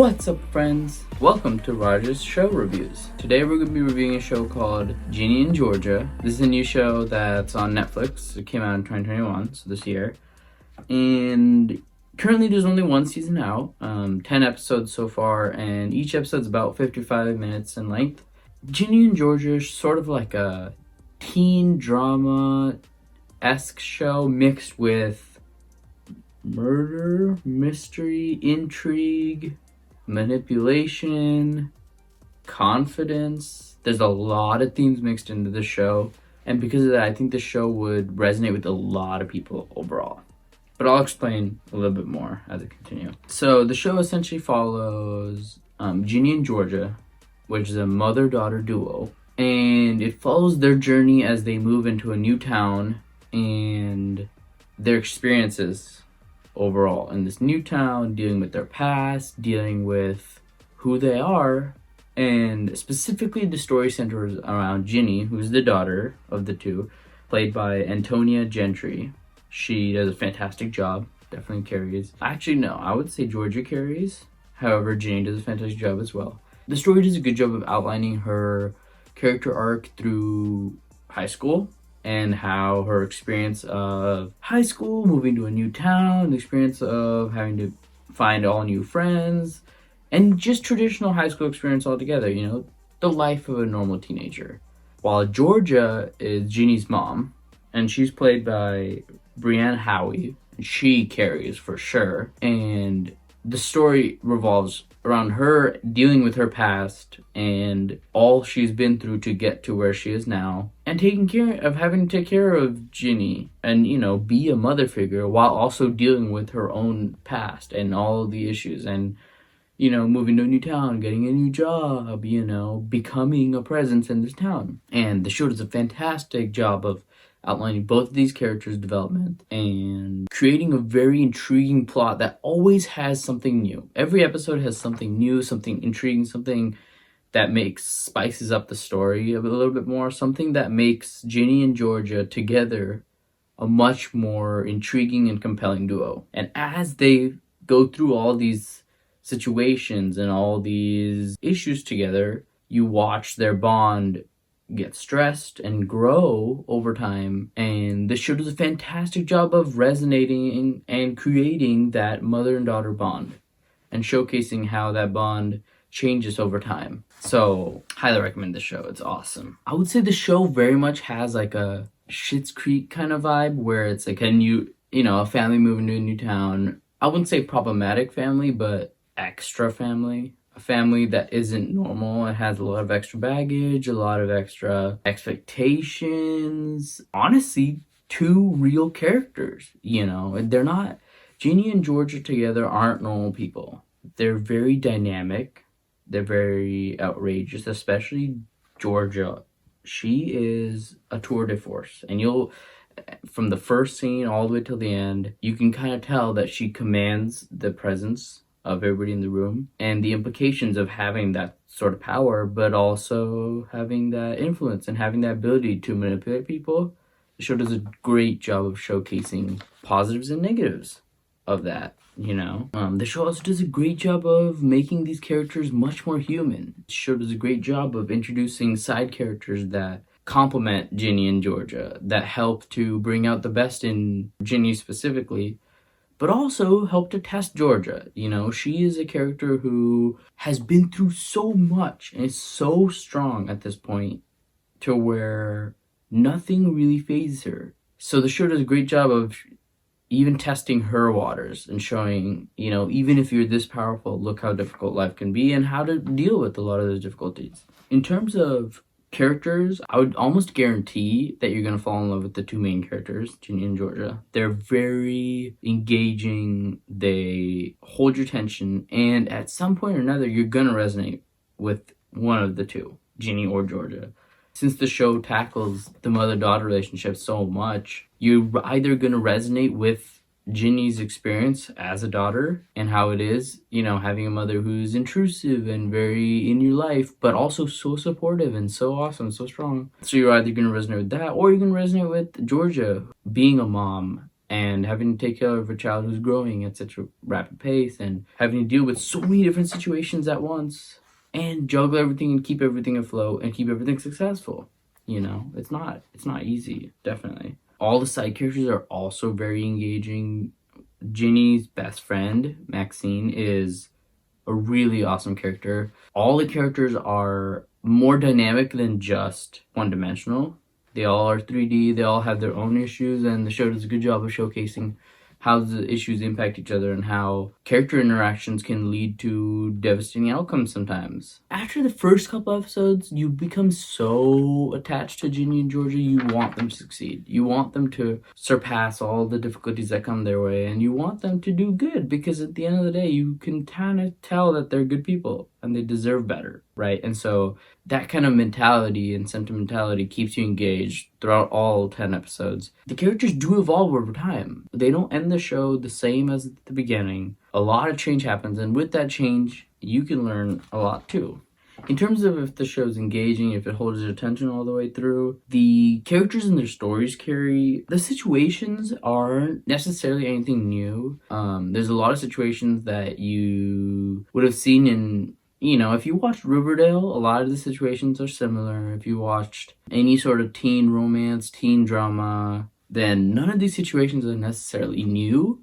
What's up, friends? Welcome to Roger's Show Reviews. Today we're going to be reviewing a show called Ginny in Georgia. This is a new show that's on Netflix. It came out in 2021, so this year. And currently there's only one season out, 10 episodes so far, and each episode's about 55 minutes in length. Ginny in Georgia is sort of like a teen drama-esque show mixed with murder, mystery, intrigue, manipulation, confidence. There's a lot of themes mixed into the show, and because of that, I think the show would resonate with a lot of people overall. But I'll explain a little bit more as I continue. So the show essentially follows Ginny and Georgia, which is a mother-daughter duo, and it follows their journey as they move into a new town and their experiences overall in this new town, dealing with their past, dealing with who they are, and specifically the story centers around Ginny, who's the daughter of the two, played by Antonia Gentry. She does a fantastic job, definitely carries. Actually, no, I would say Georgia carries. However, Ginny does a fantastic job as well. The story does a good job of outlining her character arc through high school, and how her experience of high school, moving to a new town, the experience of having to find all new friends, and just traditional high school experience altogether, the life of a normal teenager. While Georgia is Ginny's mom, and she's played by Brianne Howie. She carries for sure, and the story revolves around her dealing with her past and all she's been through to get to where she is now, and having to take care of Ginny and, be a mother figure while also dealing with her own past and all the issues and, moving to a new town, getting a new job, becoming a presence in this town. And the show does a fantastic job of outlining both of these characters' development and creating a very intriguing plot that always has something new. Every episode has something new, something intriguing, something that spices up the story a little bit more, something that makes Ginny and Georgia together a much more intriguing and compelling duo. And as they go through all these situations and all these issues together, you watch their bond get stressed and grow over time, and the show does a fantastic job of resonating and creating that mother and daughter bond and showcasing how that bond changes over time. So highly recommend the show. It's awesome. I would say the show very much has like a Schitt's Creek kind of vibe, where it's like a family moving to a new town. I wouldn't say problematic family, but extra family. A family that isn't normal. It has a lot of extra baggage, a lot of extra expectations. Honestly, two real characters, They're not... Ginny and Georgia together aren't normal people. They're very dynamic. They're very outrageous, especially Georgia. She is a tour de force. And from the first scene all the way till the end, you can kind of tell that she commands the presence of everybody in the room and the implications of having that sort of power, but also having that influence and having that ability to manipulate people. The show does a great job of showcasing positives and negatives of that, The show also does a great job of making these characters much more human. The show does a great job of introducing side characters that complement Ginny and Georgia, that help to bring out the best in Ginny specifically, but also help to test Georgia. She is a character who has been through so much and is so strong at this point to where nothing really phases her. So the show does a great job of even testing her waters and showing, even if you're this powerful, look how difficult life can be and how to deal with a lot of those difficulties. In terms of characters, I would almost guarantee that you're going to fall in love with the two main characters, Ginny and Georgia. They're very engaging, they hold your attention, and at some point or another, you're going to resonate with one of the two, Ginny or Georgia. Since the show tackles the mother-daughter relationship so much, you're either going to resonate with Ginny's experience as a daughter and how it is, having a mother who's intrusive and very in your life, but also so supportive and so awesome, so strong. So you're either going to resonate with that, or you're going to resonate with Georgia being a mom and having to take care of a child who's growing at such a rapid pace and having to deal with so many different situations at once and juggle everything and keep everything afloat and keep everything successful. It's not easy, definitely. All the side characters are also very engaging. Ginny's best friend, Maxine, is a really awesome character. All the characters are more dynamic than just one-dimensional. They all are 3D, they all have their own issues, and the show does a good job of showcasing how the issues impact each other and how character interactions can lead to devastating outcomes sometimes. After the first couple episodes, you become so attached to Ginny and Georgia, you want them to succeed. You want them to surpass all the difficulties that come their way, and you want them to do good, because at the end of the day, you can kind of tell that they're good people and they deserve better, right? And so that kind of mentality and sentimentality keeps you engaged throughout all 10 episodes. The characters do evolve over time. They don't end the show the same as at the beginning. A lot of change happens, and with that change, you can learn a lot too. In terms of if the show's engaging, if it holds your attention all the way through, the characters and their stories carry. The situations aren't necessarily anything new. There's a lot of situations that you would have seen in, if you watched Riverdale, a lot of the situations are similar. If you watched any sort of teen romance, teen drama, then none of these situations are necessarily new,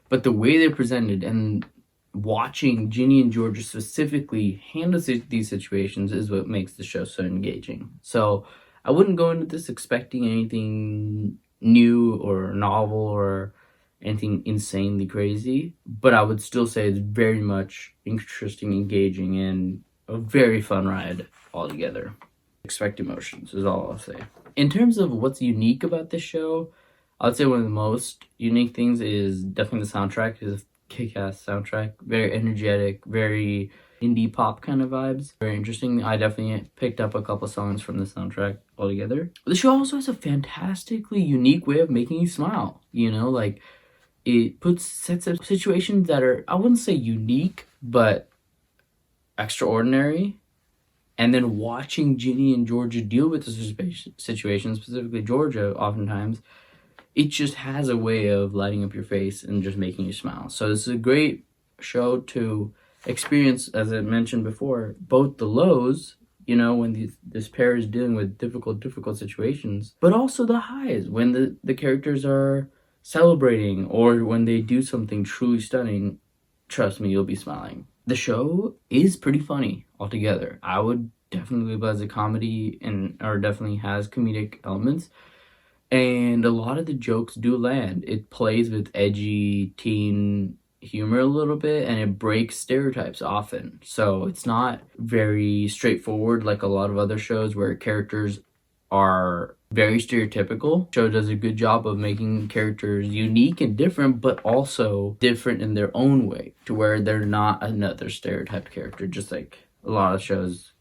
but the way they're presented and watching Ginny and Georgia specifically handle these situations is what makes the show so engaging. So I wouldn't go into this expecting anything new or novel or anything insanely crazy, but I would still say it's very much interesting, engaging, and a very fun ride altogether. Expect emotions is all I'll say. In terms of what's unique about this show, I would say one of the most unique things is definitely the soundtrack. It's a kick-ass soundtrack, very energetic, very indie pop kind of vibes. Very interesting. I definitely picked up a couple songs from the soundtrack altogether. The show also has a fantastically unique way of making you smile. It sets up situations that are, I wouldn't say unique, but extraordinary. And then watching Ginny and Georgia deal with the situation, specifically Georgia, oftentimes, it just has a way of lighting up your face and just making you smile. So this is a great show to experience, as I mentioned before, both the lows, when this pair is dealing with difficult situations, but also the highs, when the characters are celebrating or when they do something truly stunning. Trust me, you'll be smiling. The show is pretty funny altogether. I would definitely label it as a comedy, or definitely has comedic elements. And a lot of the jokes do land. It plays with edgy teen humor a little bit, and it breaks stereotypes often. So it's not very straightforward like a lot of other shows where characters are very stereotypical. The show does a good job of making characters unique and different, but also different in their own way, to where they're not another stereotyped character, just like a lot of shows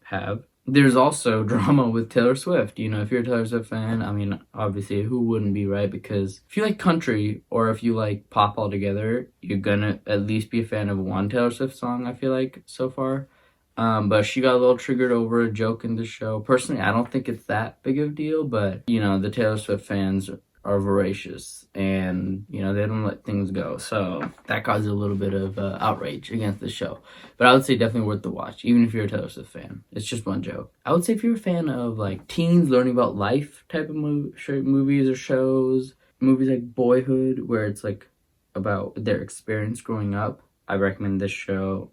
have. There's also drama with Taylor Swift. If you're a Taylor Swift fan, obviously, who wouldn't be, right? Because if you like country or if you like pop altogether, you're gonna at least be a fan of one Taylor Swift song, I feel like, so far. But she got a little triggered over a joke in the show. Personally, I don't think it's that big of a deal, but, the Taylor Swift fans are voracious and, they don't let things go. So that caused a little bit of outrage against the show. But I would say definitely worth the watch, even if you're a Taylor Swift fan. It's just one joke. I would say if you're a fan of, teens learning about life type of movies or shows, movies like Boyhood, where it's, about their experience growing up, I recommend this show.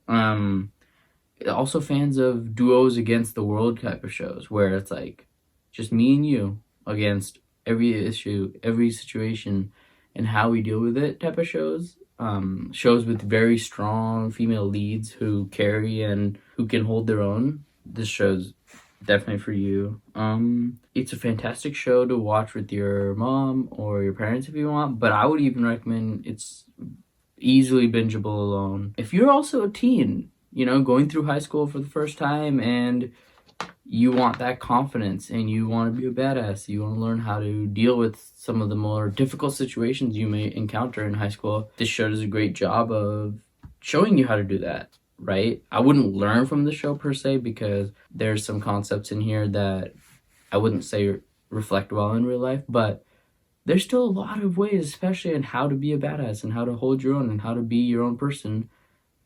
Also fans of duos against the world type of shows, where it's just me and you against every issue, every situation, and how we deal with it type of shows. Shows with very strong female leads who carry and who can hold their own. This show's definitely for you. It's a fantastic show to watch with your mom or your parents if you want, but I would even recommend it's easily bingeable alone. If you're also a teen, going through high school for the first time and you want that confidence and you want to be a badass, you want to learn how to deal with some of the more difficult situations you may encounter in high school, this show does a great job of showing you how to do that, right? I wouldn't learn from the show per se, because there's some concepts in here that I wouldn't say reflect well in real life, but there's still a lot of ways, especially in how to be a badass and how to hold your own and how to be your own person,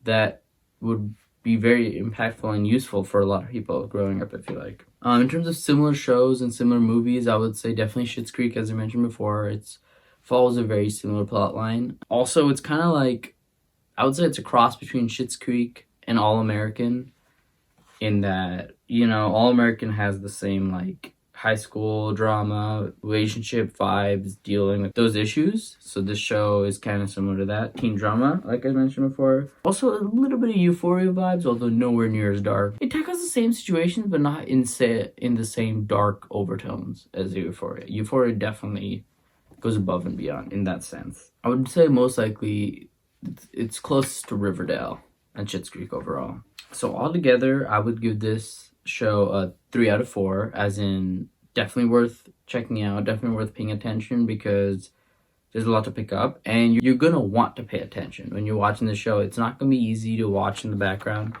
that would be very impactful and useful for a lot of people growing up, I feel like. In terms of similar shows and similar movies, I would say definitely Schitt's Creek, as I mentioned before. It follows a very similar plot line. Also, it's kind of like, I would say it's a cross between Schitt's Creek and All American, in that, All American has the same, like, high school drama, relationship vibes, dealing with those issues. So this show is kind of similar to that. Teen drama, like I mentioned before. Also a little bit of Euphoria vibes, although nowhere near as dark. It tackles the same situations, but not in the same dark overtones as Euphoria. Euphoria definitely goes above and beyond in that sense. I would say most likely it's close to Riverdale and Schitt's Creek overall. So altogether, I would give this show a 3 out of 4, as in definitely worth checking out, definitely worth paying attention, because there's a lot to pick up, and you're gonna want to pay attention when you're watching the show. It's not gonna be easy to watch in the background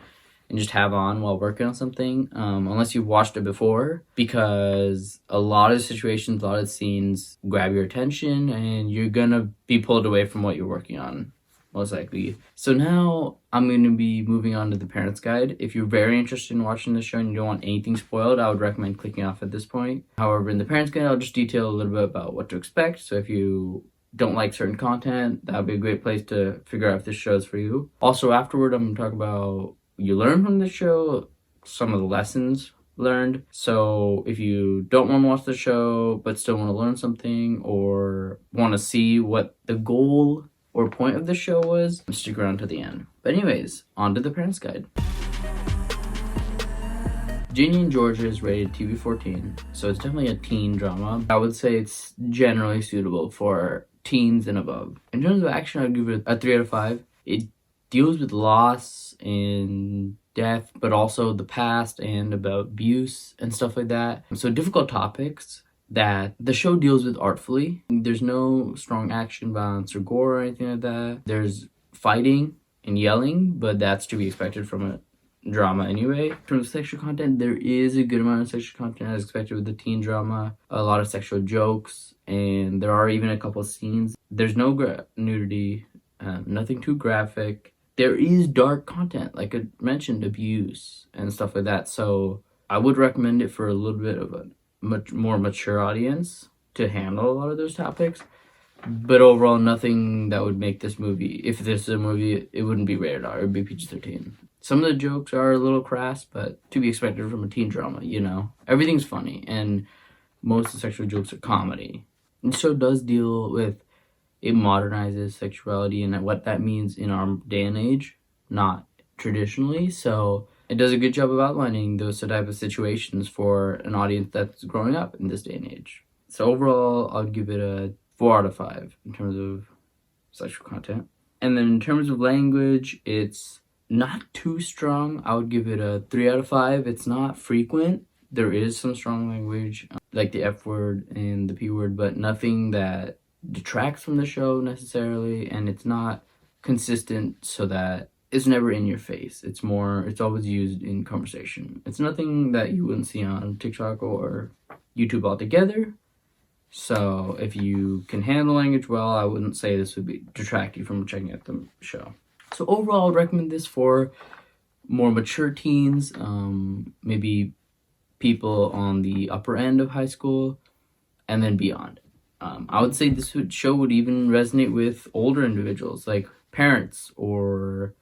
and just have on while working on something, unless you've watched it before, because a lot of situations, a lot of scenes grab your attention, and you're gonna be pulled away from what you're working on, most likely. So now I'm going to be moving on to the Parent's Guide. If you're very interested in watching this show and you don't want anything spoiled, I would recommend clicking off at this point. However, in the Parent's Guide, I'll just detail a little bit about what to expect. So if you don't like certain content, that would be a great place to figure out if this show is for you. Also, afterward, I'm going to talk about what you learn from the show, some of the lessons learned. So if you don't want to watch the show but still want to learn something, or want to see what the goal or point of the show was, stick around to the end. But anyways, on to the Parent's Guide. Ginny and Georgia is rated TV-14, so it's definitely a teen drama. I would say it's generally suitable for teens and above. In terms of action, I'd give it a 3 out of 5. It deals with loss and death, but also the past and about abuse and stuff like that. So difficult topics that the show deals with artfully. There's no strong action, violence, or gore or anything like that. There's fighting and yelling, but that's to be expected from a drama anyway. In terms of sexual content, there is a good amount of sexual content as expected with the teen drama. A lot of sexual jokes, and there are even a couple of scenes. There's no nudity, nothing too graphic. There is dark content, like I mentioned, abuse and stuff like that. So I would recommend it for a little bit of a much more mature audience to handle a lot of those topics. But overall, nothing that would make this movie, if this is a movie, it wouldn't be rated R, it would be PG-13. Some of the jokes are a little crass, but to be expected from a teen drama, Everything's funny, and most of the sexual jokes are comedy. And the show does deal with, it modernizes sexuality and what that means in our day and age, not traditionally. So it does a good job of outlining those type of situations for an audience that's growing up in this day and age. So overall, I'd give it a 4 out of 5 in terms of sexual content. And then in terms of language, it's not too strong. I would give it a 3 out of 5. It's not frequent. There is some strong language, like the F word and the P word, but nothing that detracts from the show necessarily, and it's not consistent so that it's never in your face. It's always used in conversation. It's nothing that you wouldn't see on TikTok or YouTube altogether. So if you can handle language well, I wouldn't say this would detract you from checking out the show. So overall, I would recommend this for more mature teens, maybe people on the upper end of high school, and then beyond. I would say this show would even resonate with older individuals, like parents or,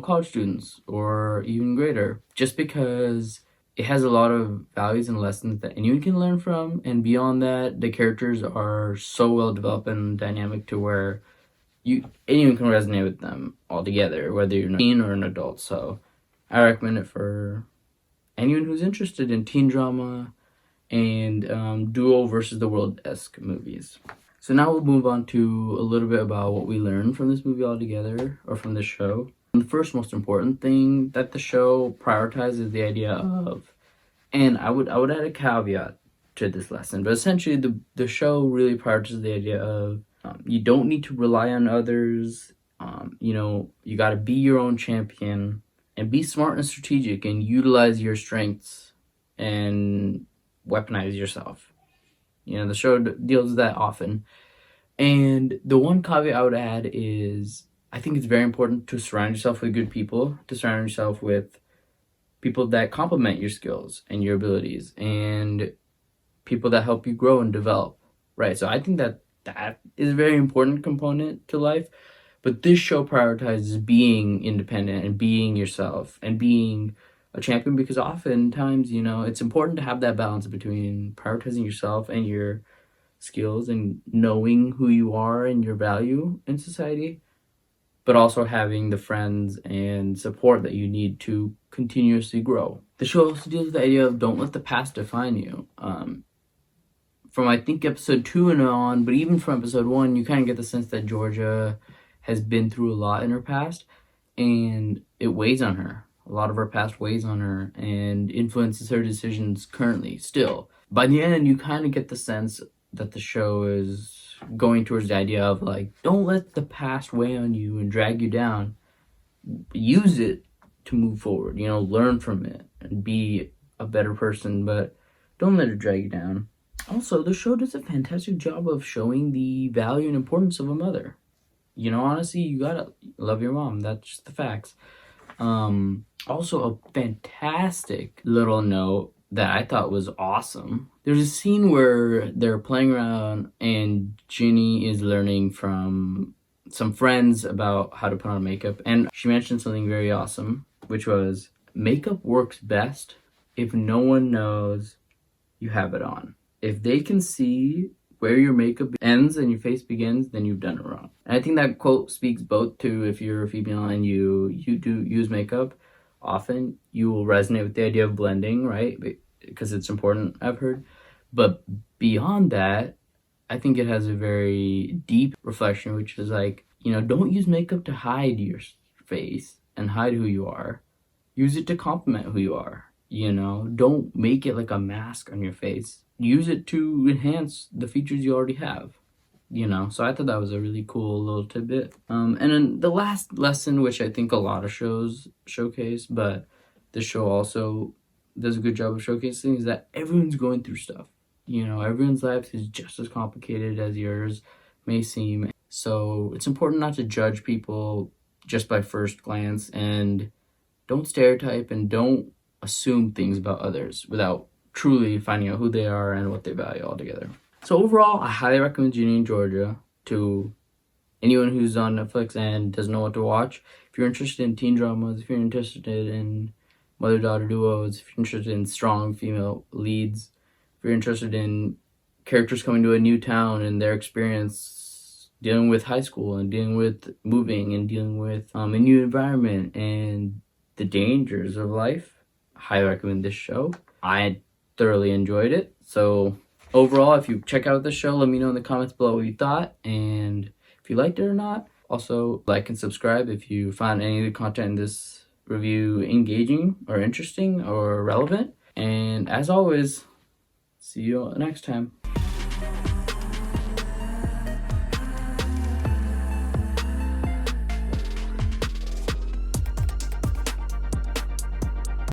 college students or even greater, just because it has a lot of values and lessons that anyone can learn from. And beyond that, the characters are so well developed and dynamic to where anyone can resonate with them altogether, whether you're a teen or an adult. So I recommend it for anyone who's interested in teen drama and duo versus the world-esque movies. So now we'll move on to a little bit about what we learned from this movie altogether, or from this show. And the first most important thing that the show prioritizes the idea of, and I would add a caveat to this lesson, but essentially the show really prioritizes the idea of you don't need to rely on others. You got to be your own champion and be smart and strategic and utilize your strengths and weaponize yourself. The show deals with that often. And the one caveat I would add is I think it's very important to surround yourself with good people, to surround yourself with people that complement your skills and your abilities, and people that help you grow and develop, right? So I think that is a very important component to life. But this show prioritizes being independent and being yourself and being a champion, because oftentimes, it's important to have that balance between prioritizing yourself and your skills and knowing who you are and your value in society, but also having the friends and support that you need to continuously grow. The show also deals with the idea of don't let the past define you. From I think episode 2 and on, but even from episode 1, you kind of get the sense that Georgia has been through a lot in her past, and it weighs on her. A lot of her past weighs on her and influences her decisions currently, still. By the end, you kind of get the sense that the show is going towards the idea of, like, don't let the past weigh on you and drag you down. Use it to move forward, learn from it and be a better person, but don't let it drag you down. Also, the show does a fantastic job of showing the value and importance of a mother. Honestly, you gotta love your mom. That's just the facts. Also, a fantastic little note that I thought was awesome. There's a scene where they're playing around and Ginny is learning from some friends about how to put on makeup. And she mentioned something very awesome, which was makeup works best if no one knows you have it on. If they can see where your makeup ends and your face begins, then you've done it wrong. And I think that quote speaks both to if you're a female and you do use makeup often, you will resonate with the idea of blending, right? Because it's important, I've heard. But beyond that, I think it has a very deep reflection, which is like, don't use makeup to hide your face and hide who you are. Use it to complement who you are. Don't make it like a mask on your face. Use it to enhance the features you already have. So I thought that was a really cool little tidbit. And then the last lesson, which I think a lot of shows showcase, but this show also does a good job of showcasing, is that everyone's going through stuff. Everyone's life is just as complicated as yours may seem. So it's important not to judge people just by first glance, and don't stereotype and don't assume things about others without truly finding out who they are and what they value altogether. So overall, I highly recommend Ginny and Georgia to anyone who's on Netflix and doesn't know what to watch. If you're interested in teen dramas, if you're interested in mother-daughter duos, if you're interested in strong female leads, if you're interested in characters coming to a new town and their experience dealing with high school and dealing with moving and dealing with a new environment and the dangers of life, I highly recommend this show. I thoroughly enjoyed it. So overall, if you check out the show, let me know in the comments below what you thought and if you liked it or not. Also, like and subscribe if you found any of the content in this review engaging or interesting or relevant. And as always, see you next time.